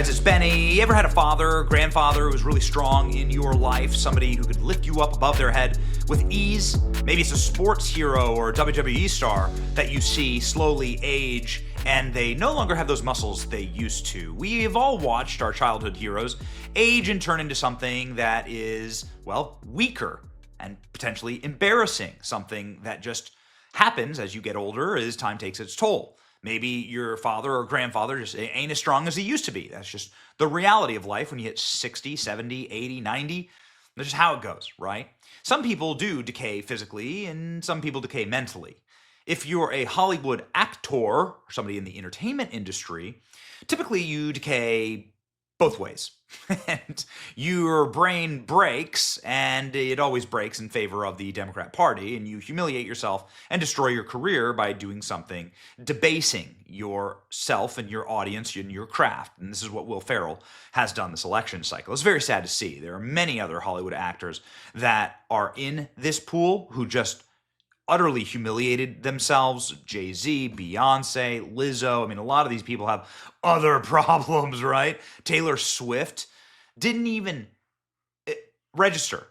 guys, it's Benny. You ever had a father, grandfather who was really strong in your life? Somebody who could lift you up above their head with ease? Maybe it's a sports hero or a WWE star that you see slowly age and they no longer have those muscles they used to. We have all watched our childhood heroes age and turn into something that is, well, weaker and potentially embarrassing. Something that just happens as you get older as time takes its toll. Maybe your father or grandfather just ain't as strong as he used to be. That's just the reality of life when you hit 60, 70, 80, 90. That's just how it goes, right? Some people do decay physically and some people decay mentally. If you're a Hollywood actor or somebody in the entertainment industry, typically you decay both ways. And your brain breaks, and it always breaks in favor of the Democrat Party, and you humiliate yourself and destroy your career by doing something debasing yourself and your audience and your craft. And this is what Will Ferrell has done this election cycle. It's very sad to see. There are many other Hollywood actors that are in this pool who just utterly humiliated themselves. Jay-Z, Beyonce, Lizzo. I mean, a lot of these people have other problems, right? Taylor Swift didn't even register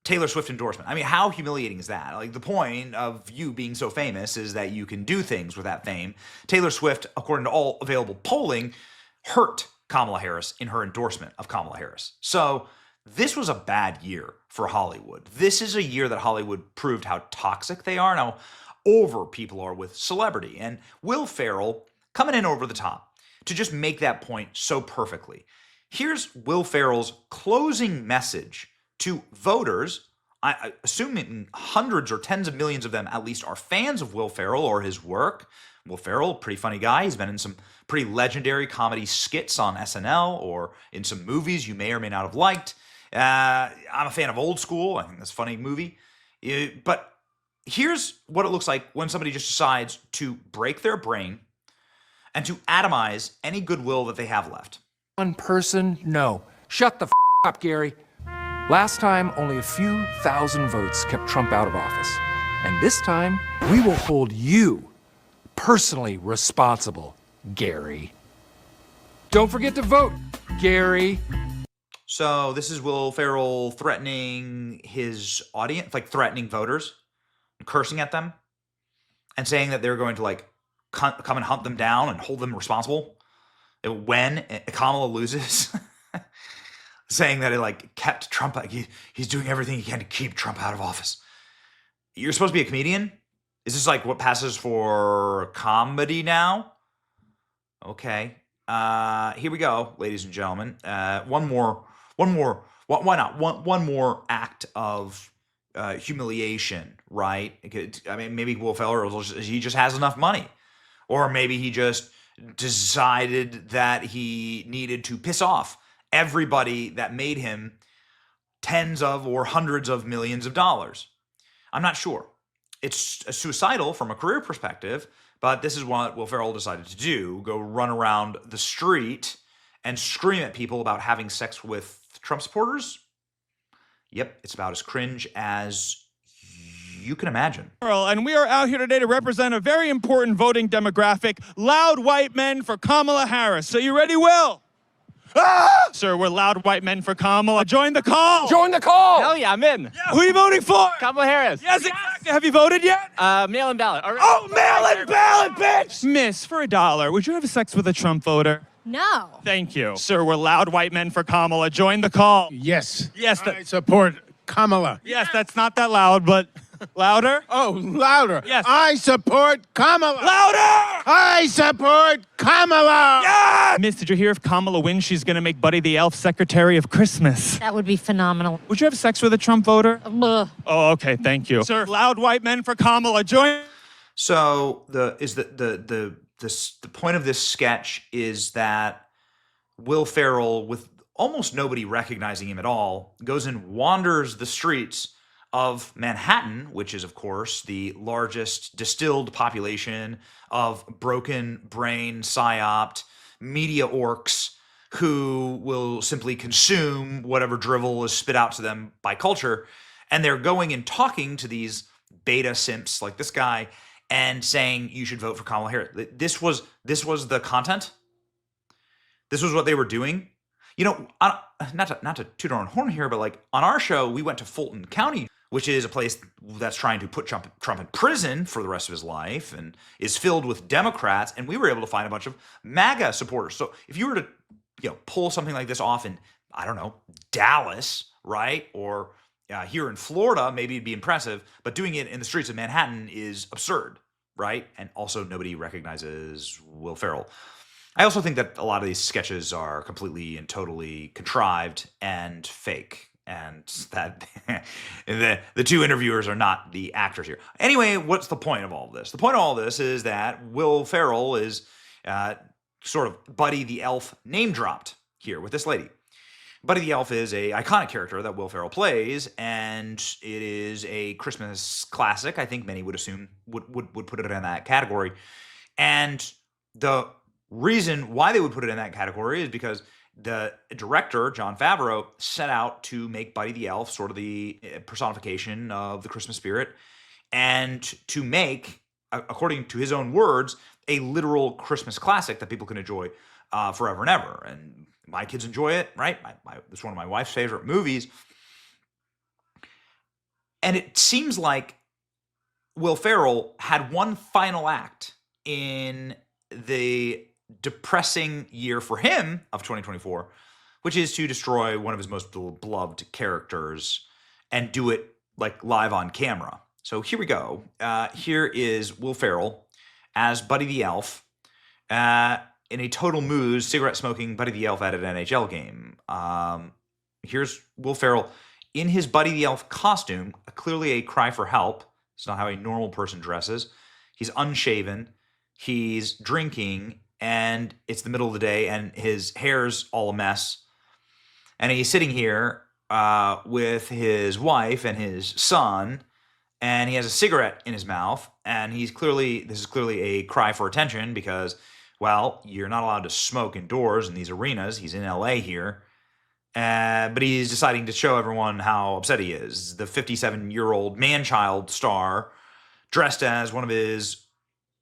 Taylor Swift endorsement. I mean, how humiliating is that? Like, the point of you being so famous is that you can do things with that fame. Taylor Swift, according to all available polling, hurt Kamala Harris in her endorsement of Kamala Harris. So this was a bad year for Hollywood. This is a year that Hollywood proved how toxic they are, how over people are with celebrity. And Will Ferrell coming in over the top to just make that point so perfectly. Here's Will Ferrell's closing message to voters. I assume hundreds or tens of millions of them at least are fans of Will Ferrell or his work. Will Ferrell, pretty funny guy. He's been in some pretty legendary comedy skits on SNL or in some movies you may or may not have liked. I'm a fan of Old School. I think that's a funny movie. But here's what it looks like when somebody just decides to break their brain and to atomize any goodwill that they have left. One person? No. Shut the up, Gary. Last time, only a few thousand votes kept Trump out of office. And this time, we will hold you personally responsible, Gary. Don't forget to vote, Gary. So this is Will Ferrell threatening his audience, like threatening voters, cursing at them, and saying that they're going to like come and hunt them down and hold them responsible when Kamala loses. Saying that it like kept Trump, like he's doing everything he can to keep Trump out of office. You're supposed to be a comedian? Is this like what passes for comedy now? Okay. Here we go, ladies and gentlemen. One more, why not? One more act of humiliation, right? I mean, maybe Will Ferrell, he just has enough money. Or maybe he just decided that he needed to piss off everybody that made him tens of or hundreds of millions of dollars. I'm not sure. It's suicidal from a career perspective, but this is what Will Ferrell decided to do. Go run around the street and scream at people about having sex with Trump supporters. Yep, it's about as cringe as you can imagine. And we are out here today to represent a very important voting demographic, loud white men for Kamala Harris. So you ready, Will? Ah! Sir, we're loud white men for Kamala. Join the call. Join the call. Hell yeah, I'm in. Yeah, who are you voting for? Kamala Harris. Yes, exactly. Have you voted yet? Mail-in ballot. All right. Oh, mail-in ballot, bitch! Miss, for $1, would you have sex with a Trump voter? No. Thank you. Sir, we're loud white men for Kamala. Join the call. Yes. Yes. I support Kamala. Yes, that's not that loud, but louder? Oh, louder. Yes. I support Kamala. Louder! I support Kamala. Yeah! Miss, did you hear if Kamala wins, she's going to make Buddy the Elf Secretary of Christmas? That would be phenomenal. Would you have sex with a Trump voter? Ugh. Oh, okay, thank you. Sir, loud white men for Kamala. Join. So the point of this sketch is that Will Ferrell, with almost nobody recognizing him at all, goes and wanders the streets of Manhattan, which is, of course, the largest distilled population of broken brain, psyoped media orcs who will simply consume whatever drivel is spit out to them by culture. And they're going and talking to these beta simps like this guy and saying you should vote for Kamala Harris. This was the content. this was what they were doing. You know, not to toot our own horn here, but like on our show, we went to Fulton County, which is a place that's trying to put Trump in prison for the rest of his life and is filled with Democrats. And we were able to find a bunch of MAGA supporters. So if you were to, pull something like this off in, I don't know, Dallas, right? Or here in Florida, maybe it'd be impressive. But doing it in the streets of Manhattan is absurd, right? And also nobody recognizes Will Ferrell. I also think that a lot of these sketches are completely and totally contrived and fake, and that the two interviewers are not the actors here. Anyway, what's the point of all this? The point of all this is that Will Ferrell is sort of Buddy the Elf name dropped here with this lady. Buddy the Elf is a iconic character that Will Ferrell plays, and it is a Christmas classic. I think many would assume would put it in that category. And the reason why they would put it in that category is because the director, Jon Favreau, set out to make Buddy the Elf sort of the personification of the Christmas spirit, and to make, according to his own words, a literal Christmas classic that people can enjoy forever and ever. And my kids enjoy it, right? It's one of my wife's favorite movies. And it seems like Will Ferrell had one final act in the depressing year for him of 2024, which is to destroy one of his most beloved characters and do it like live on camera. So here we go. Here is Will Ferrell as Buddy the Elf in a total mood, cigarette smoking Buddy the Elf at an NHL game. Here's Will Ferrell in his Buddy the Elf costume, clearly a cry for help. It's not how a normal person dresses. He's unshaven. He's drinking. And it's the middle of the day, and his hair's all a mess. And he's sitting here with his wife and his son, and he has a cigarette in his mouth. And this is clearly a cry for attention because, well, you're not allowed to smoke indoors in these arenas. He's in LA here. But he's deciding to show everyone how upset he is. The 57-year-old man-child star, dressed as one of his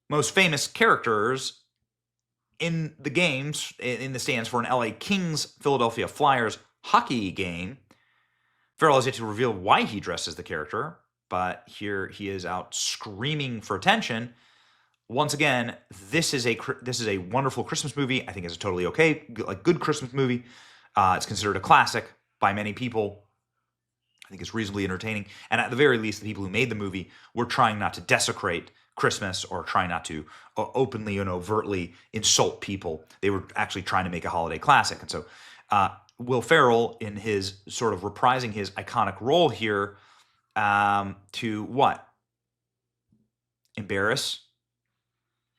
most famous characters in the games, in the stands for an LA Kings Philadelphia Flyers hockey game. Ferrell has yet to reveal why he dressed as the character, but here he is out screaming for attention. Once again, this is a wonderful Christmas movie. I think it's a totally okay, good Christmas movie. It's considered a classic by many people. I think it's reasonably entertaining. And at the very least, the people who made the movie were trying not to desecrate Christmas or trying not to openly and overtly insult people. They were actually trying to make a holiday classic. And so Will Ferrell, in his sort of reprising his iconic role here, to what? Embarrass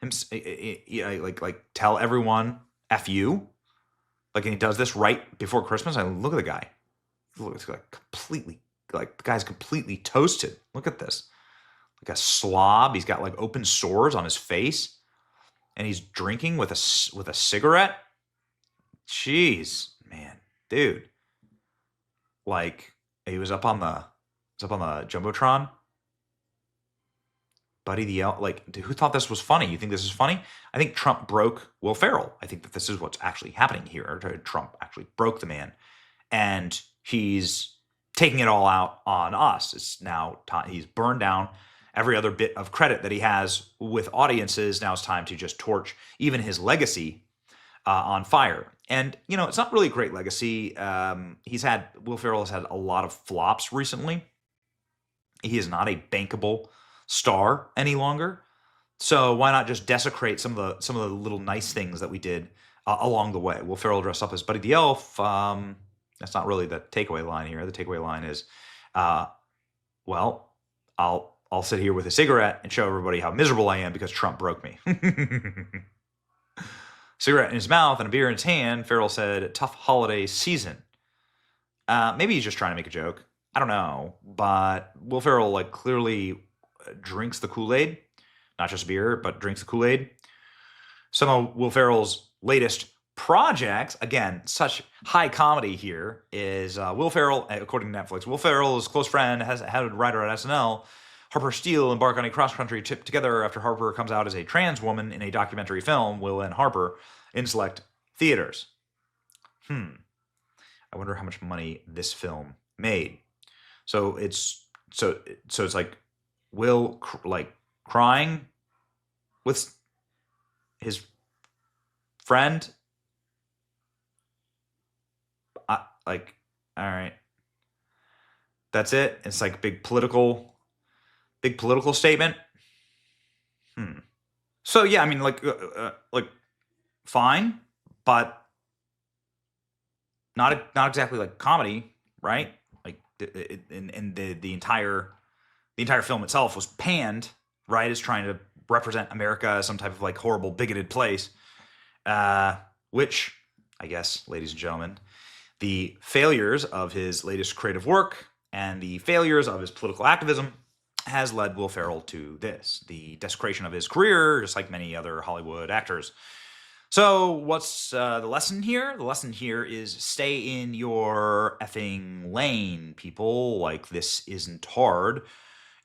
him, like tell everyone F you. Like, and he does this right before Christmas. I look at the guy. He looks the guy's completely toasted. Look at this. Like a slob. He's got like open sores on his face, and he's drinking with a cigarette. Jeez, man, dude. Like, he was up on the Jumbotron. Buddy the Elf. Like, dude, who thought this was funny? You think this is funny? I think Trump broke Will Ferrell. I think that this is what's actually happening here. Trump actually broke the man, and he's taking it all out on us. It's now he's burned down every other bit of credit that he has with audiences. Now it's time to just torch even his legacy on fire. And, it's not really a great legacy. Will Ferrell has had a lot of flops recently. He is not a bankable star any longer. So why not just desecrate some of the little nice things that we did along the way? Will Ferrell dressed up as Buddy the Elf. That's not really the takeaway line here. The takeaway line is, well, I'll sit here with a cigarette and show everybody how miserable I am because Trump broke me. Cigarette in his mouth and a beer in his hand, Ferrell said, tough holiday season. Maybe he's just trying to make a joke. I don't know. But Will Ferrell clearly drinks the Kool-Aid. Not just beer, but drinks the Kool-Aid. Some of Will Ferrell's latest projects, again, such high comedy here, is Will Ferrell, according to Netflix, Will Ferrell's close friend, has had a writer at SNL, Harper Steele, embark on a cross-country trip together after Harper comes out as a trans woman in a documentary film, Will and Harper, in select theaters. I wonder how much money this film made. So it's like Will crying with his friend. All right, that's it. It's like big political statement. So yeah, I mean, like fine, but not exactly like comedy, right? Like, and the entire film itself was panned, right, as trying to represent America as some type of like horrible, bigoted place. Which, I guess, ladies and gentlemen, the failures of his latest creative work and the failures of his political activism has led Will Ferrell to this, the desecration of his career, just like many other Hollywood actors. So what's the lesson here? The lesson here is stay in your effing lane, people. Like, this isn't hard.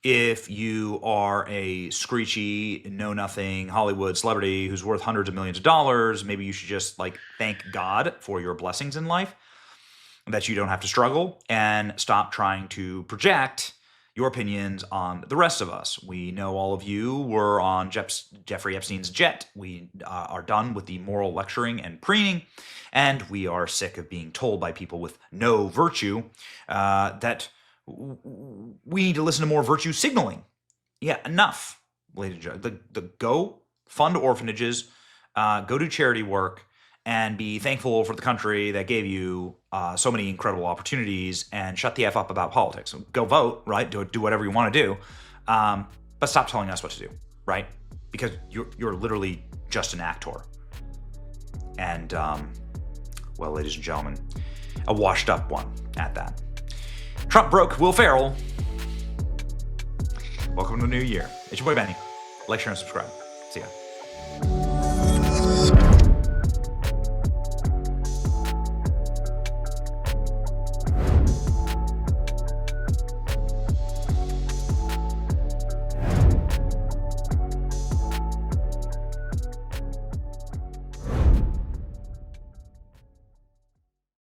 If you are a screechy, know-nothing Hollywood celebrity who's worth hundreds of millions of dollars, maybe you should just like thank God for your blessings in life, that you don't have to struggle, and stop trying to project your opinions on the rest of us. We know all of you were on Jeffrey Epstein's jet. We are done with the moral lecturing and preening, and we are sick of being told by people with no virtue that we need to listen to more virtue signaling. Yeah, enough, ladies and gentlemen. Go fund orphanages, go do charity work, and be thankful for the country that gave you so many incredible opportunities, and shut the F up about politics. Go vote, right? Do whatever you want to do, but stop telling us what to do, right? Because you're literally just an actor. And, well, ladies and gentlemen, a washed up one at that. Trump broke Will Ferrell. Welcome to the new year. It's your boy Benny. Like, share, and subscribe. See ya.